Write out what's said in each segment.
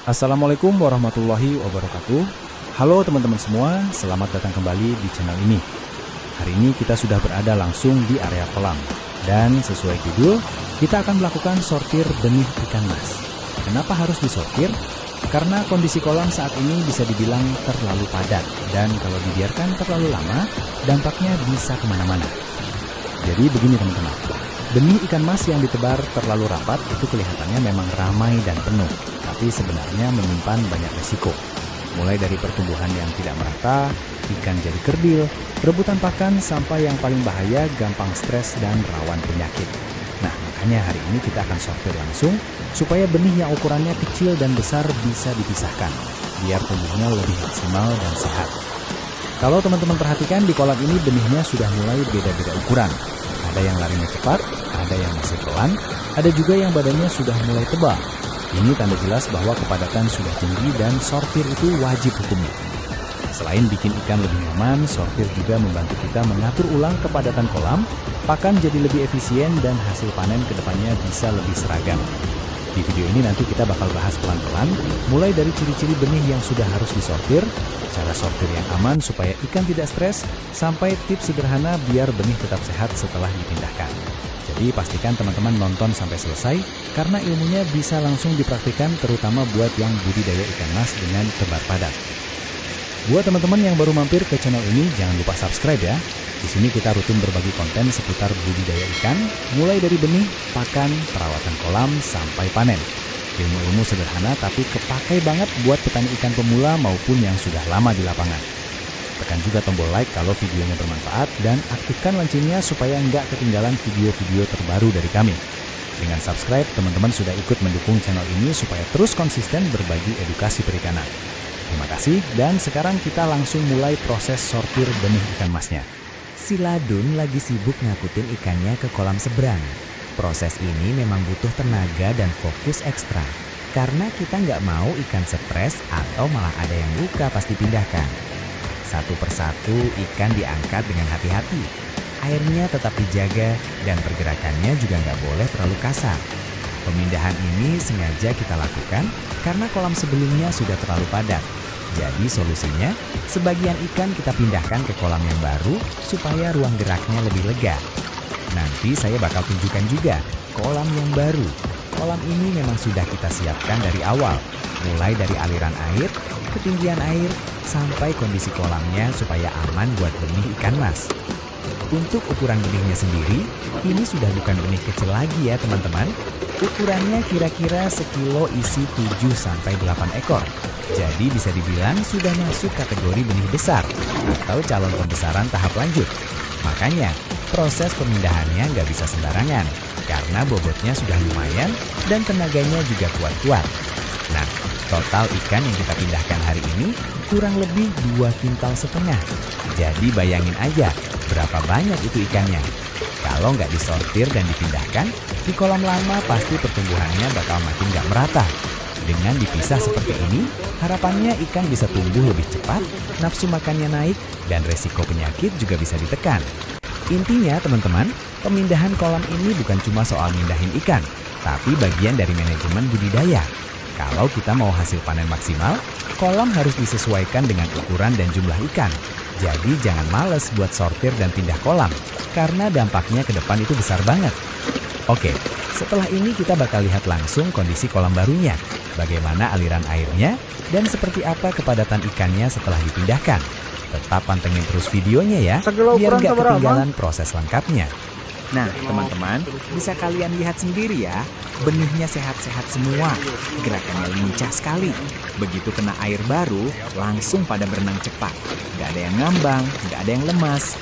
Assalamualaikum warahmatullahi wabarakatuh. Halo teman-teman semua, selamat datang kembali di channel ini. Hari ini kita sudah berada langsung di area kolam. Dan sesuai judul, kita akan melakukan sortir benih ikan mas. Kenapa harus disortir? Karena kondisi kolam saat ini bisa dibilang terlalu padat. Dan kalau dibiarkan terlalu lama, dampaknya bisa kemana-mana. Jadi begini teman-teman, benih ikan mas yang ditebar terlalu rapat itu kelihatannya memang ramai dan penuh, tapi sebenarnya menyimpan banyak risiko. Mulai dari pertumbuhan yang tidak merata, ikan jadi kerdil, rebutan pakan, sampai yang paling bahaya gampang stres dan rawan penyakit. Nah, makanya hari ini kita akan sortir langsung supaya benih yang ukurannya kecil dan besar bisa dipisahkan, biar tumbuhnya lebih maksimal dan sehat. Kalau teman-teman perhatikan di kolam ini benihnya sudah mulai beda-beda ukuran. Ada yang larinya cepat, ada yang masih pelan, ada juga yang badannya sudah mulai tebal. Ini tanda jelas bahwa kepadatan sudah tinggi dan sortir itu wajib hukumnya. Selain bikin ikan lebih nyaman, sortir juga membantu kita mengatur ulang kepadatan kolam, pakan jadi lebih efisien dan hasil panen kedepannya bisa lebih seragam. Di video ini nanti kita bakal bahas pelan-pelan, mulai dari ciri-ciri benih yang sudah harus disortir, cara sortir yang aman supaya ikan tidak stres, sampai tips sederhana biar benih tetap sehat setelah dipindahkan. Jadi pastikan teman-teman nonton sampai selesai, karena ilmunya bisa langsung dipraktikkan terutama buat yang budidaya ikan mas dengan tebar padat. Buat teman-teman yang baru mampir ke channel ini, jangan lupa subscribe ya. Di sini kita rutin berbagi konten seputar budidaya ikan, mulai dari benih, pakan, perawatan kolam, sampai panen. Ilmu-ilmu sederhana tapi kepakai banget buat petani ikan pemula maupun yang sudah lama di lapangan. Tekan juga tombol like kalau videonya bermanfaat dan aktifkan loncengnya supaya nggak ketinggalan video-video terbaru dari kami. Dengan subscribe, teman-teman sudah ikut mendukung channel ini supaya terus konsisten berbagi edukasi perikanan. Terima kasih, dan sekarang kita langsung mulai proses sortir benih ikan masnya. Si Ladun lagi sibuk ngakutin ikannya ke kolam seberang. Proses ini memang butuh tenaga dan fokus ekstra, karena kita nggak mau ikan stres atau malah ada yang luka pas dipindahkan. Satu persatu ikan diangkat dengan hati-hati. Airnya tetap dijaga dan pergerakannya juga nggak boleh terlalu kasar. Pemindahan ini sengaja kita lakukan karena kolam sebelumnya sudah terlalu padat. Jadi solusinya, sebagian ikan kita pindahkan ke kolam yang baru supaya ruang geraknya lebih lega. Nanti saya bakal tunjukkan juga kolam yang baru. Kolam ini memang sudah kita siapkan dari awal, mulai dari aliran air, ketinggian air, sampai kondisi kolamnya supaya aman buat benih ikan mas. Untuk ukuran benihnya sendiri, ini sudah bukan benih kecil lagi ya teman-teman. Ukurannya kira-kira sekilo isi 7-8 ekor. Jadi bisa dibilang sudah masuk kategori benih besar atau calon pembesaran tahap lanjut. Makanya proses pemindahannya nggak bisa sembarangan karena bobotnya sudah lumayan dan tenaganya juga kuat-kuat. Nah, total ikan yang kita pindahkan hari ini kurang lebih 2,5 kintal. Jadi bayangin aja berapa banyak itu ikannya. Kalau nggak disortir dan dipindahkan, di kolam lama pasti pertumbuhannya bakal makin nggak merata. Dengan dipisah seperti ini, harapannya ikan bisa tumbuh lebih cepat, nafsu makannya naik, dan resiko penyakit juga bisa ditekan. Intinya teman-teman, pemindahan kolam ini bukan cuma soal mindahin ikan, tapi bagian dari manajemen budidaya. Kalau kita mau hasil panen maksimal, kolam harus disesuaikan dengan ukuran dan jumlah ikan. Jadi jangan males buat sortir dan pindah kolam, karena dampaknya ke depan itu besar banget. Oke, setelah ini kita bakal lihat langsung kondisi kolam barunya, bagaimana aliran airnya, dan seperti apa kepadatan ikannya setelah dipindahkan. Tetap pantengin terus videonya ya, biar nggak ketinggalan proses lengkapnya. Nah teman-teman, bisa kalian lihat sendiri ya, benihnya sehat-sehat semua, gerakannya lincah sekali. Begitu kena air baru, langsung pada berenang cepat. Nggak ada yang ngambang, nggak ada yang lemas.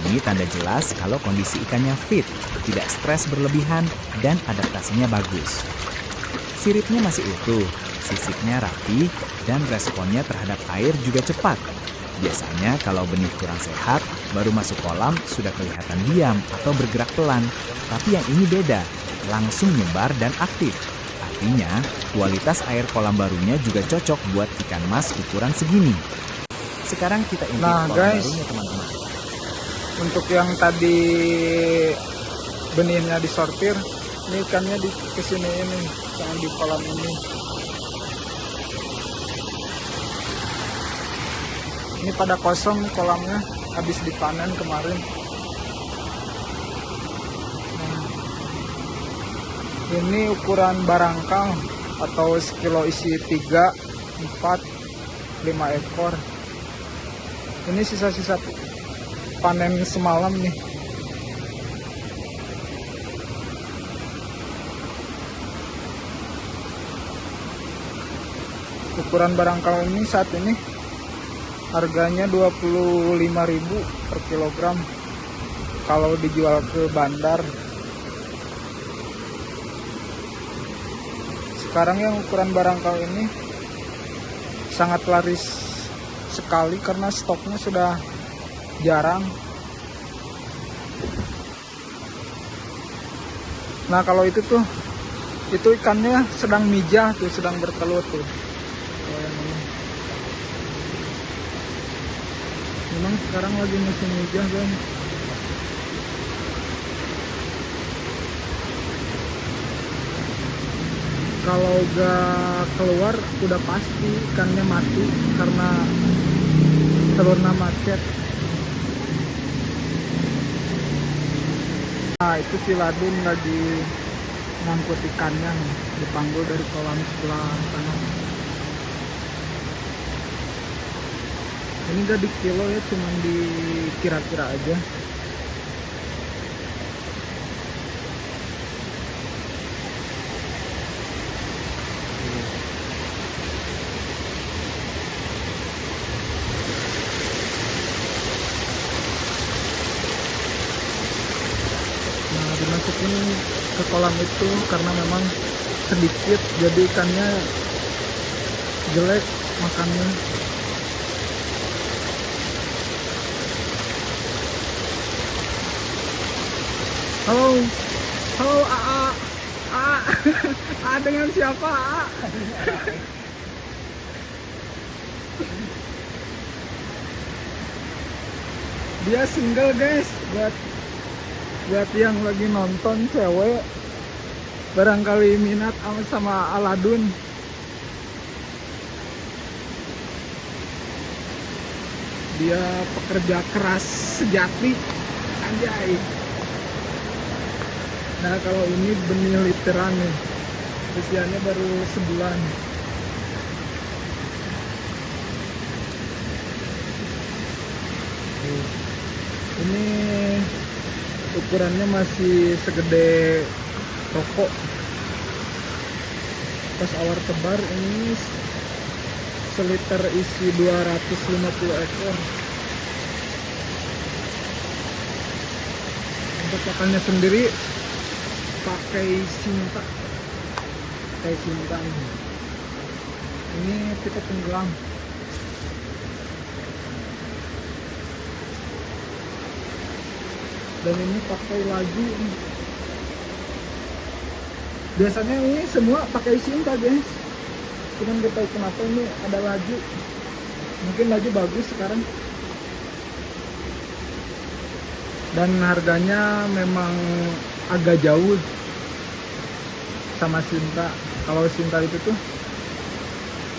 Ini tanda jelas kalau kondisi ikannya fit, tidak stres berlebihan, dan adaptasinya bagus. Siripnya masih utuh, sisipnya rapi, dan responnya terhadap air juga cepat. Biasanya kalau benih kurang sehat, baru masuk kolam sudah kelihatan diam atau bergerak pelan. Tapi yang ini beda, langsung nyebar dan aktif. Artinya, kualitas air kolam barunya juga cocok buat ikan mas ukuran segini. Sekarang kita intip kolam barunya teman-teman. Untuk yang tadi benihnya disortir, ini ikannya di kesini ini, yang di kolam ini. Ini pada kosong kolamnya, habis dipanen kemarin. Ini ukuran barangkang atau sekilo isi 3, 4, 5 ekor. Ini sisa-sisa panen semalam nih. Ukuran barangkal ini saat ini harganya 25.000 per kilogram kalau dijual ke bandar. Sekarang yang ukuran barangkal ini sangat laris sekali karena stoknya sudah jarang. Nah kalau itu ikannya sedang mijah tuh, sedang bertelur tuh. Memang sekarang lagi musim mijah guys. Kalau gak keluar udah pasti ikannya mati karena telurnya macet. Nah itu si Ladun lagi ngangkut ikannya nih, dipanggul dari kolam sebelah sana. Ini gak di kilo ya, cuman dikira-kira aja. Nah dimasukin ke kolam itu karena memang sedikit, jadi ikannya jelek makannya. Halo, halo AA, AA dengan siapa AA? Dia single guys, buat yang lagi nonton cewek, barangkali minat sama Aladun. Dia pekerja keras sejati, anjay. Nah kalau ini benih literan nih, usianya baru sebulan. Ini ukurannya masih segede rokok. Pas awar tebar ini seliter isi 250 ekor. Untuk pakannya sendiri pakai Sinta, ini tipe tenggelam. Dan ini pakai laju. Biasanya ini semua pakai Sinta guys, cuman gak tahu kenapa ini ada laju. Mungkin laju bagus sekarang. Dan harganya memang agak jauh sama Sinta. Kalau Sinta itu tuh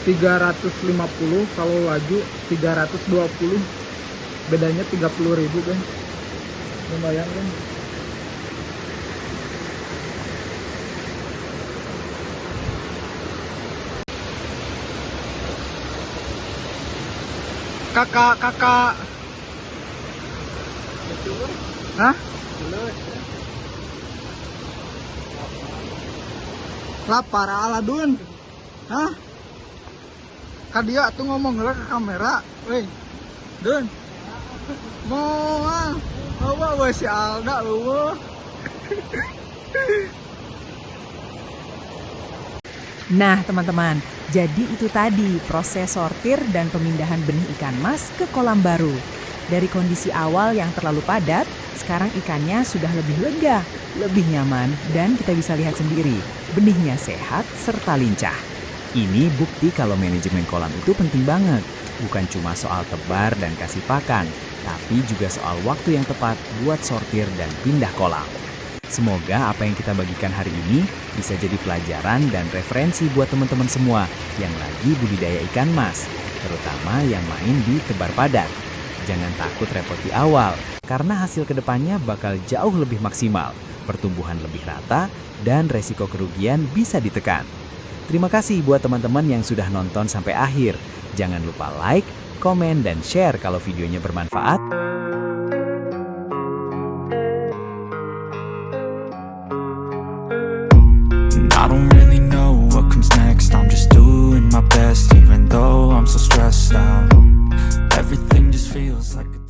350, kalau laju 320, bedanya 30.000 kan, lumayan kan. Kakak hah? Lapar Aladun, hah? Kadia tuh ngomong ke kamera, weh, Dun, mau bawa si Alda, Nah teman-teman, jadi itu tadi proses sortir dan pemindahan benih ikan mas ke kolam baru. Dari kondisi awal yang terlalu padat, sekarang ikannya sudah lebih lega, lebih nyaman, dan kita bisa lihat sendiri, benihnya sehat serta lincah. Ini bukti kalau manajemen kolam itu penting banget, bukan cuma soal tebar dan kasih pakan, tapi juga soal waktu yang tepat buat sortir dan pindah kolam. Semoga apa yang kita bagikan hari ini bisa jadi pelajaran dan referensi buat teman-teman semua yang lagi budidaya ikan mas. terutama yang main di tebar padat. Jangan takut repot di awal, karena hasil kedepannya bakal jauh lebih maksimal, pertumbuhan lebih rata, dan resiko kerugian bisa ditekan. Terima kasih buat teman-teman yang sudah nonton sampai akhir. Jangan lupa like, komen, dan share kalau videonya bermanfaat. I don't really know what comes next. I'm just doing my best, even though I'm so stressed out. Everything just feels like a